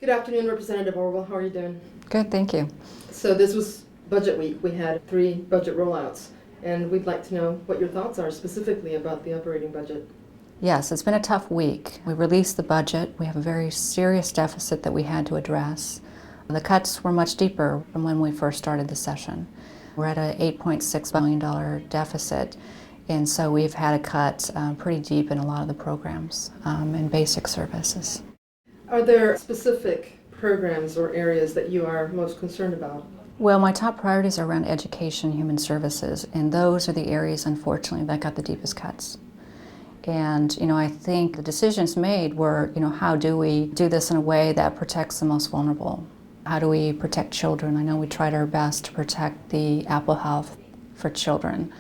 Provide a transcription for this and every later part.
Good afternoon, Representative Orwell. How are you doing? Good, thank you. So this was budget week. We had 3 budget rollouts, and we'd like to know what your thoughts are specifically about the operating budget. Yes, it's been a tough week. We released the budget. We have a very serious deficit that we had to address. The cuts were much deeper than when we first started the session. We're at an $8.6 billion deficit, and so we've had to cut pretty deep in a lot of the programs and basic services. Are there specific programs or areas that you are most concerned about? Well, my top priorities are around education and human services, and those are the areas, unfortunately, that got the deepest cuts. And, I think the decisions made were, how do we do this in a way that protects the most vulnerable? How do we protect children? I know we tried our best to protect the Apple Health for children,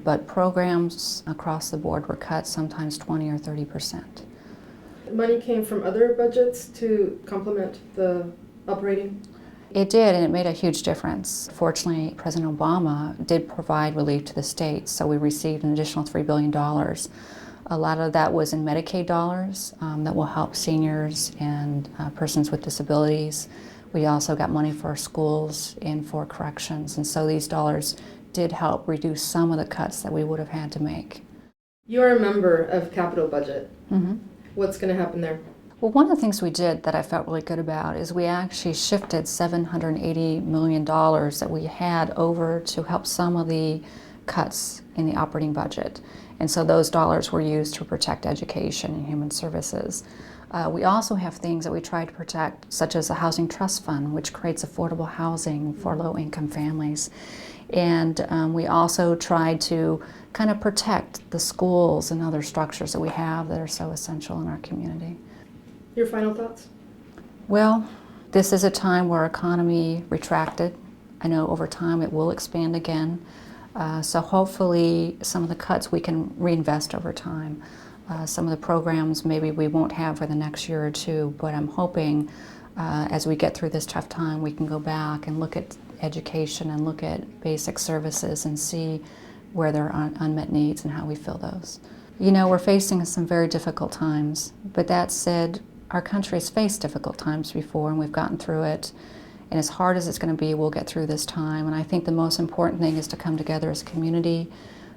but programs across the board were cut sometimes 20 or 30%. Money came from other budgets to complement the operating? It did, and it made a huge difference. Fortunately, President Obama did provide relief to the states, so we received an additional $3 billion. A lot of that was in Medicaid dollars that will help seniors and persons with disabilities. We also got money for our schools and for corrections, and so these dollars did help reduce some of the cuts that we would have had to make. You're a member of Capital Budget. Mm-hmm. What's going to happen there? Well, one of the things we did that I felt really good about is we actually shifted $780 million that we had over to help some of the cuts in the operating budget. And so those dollars were used to protect education and human services. We also have things that we try to protect, such as a housing trust fund, which creates affordable housing for low-income families. And we also tried to kind of protect the schools and other structures that we have that are so essential in our community. Your final thoughts? Well, this is a time where our economy retracted. I know over time it will expand again. So hopefully some of the cuts we can reinvest over time. Some of the programs maybe we won't have for the next year or two, but I'm hoping as we get through this tough time we can go back and look at education and look at basic services and see where there are unmet needs and how we fill those. We're facing some very difficult times, but that said, our country has faced difficult times before and we've gotten through it. And as hard as it's going to be, we'll get through this time. And I think the most important thing is to come together as a community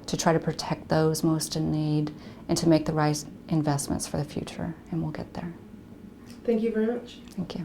to try to protect those most in need and to make the right investments for the future. And we'll get there. Thank you very much. Thank you.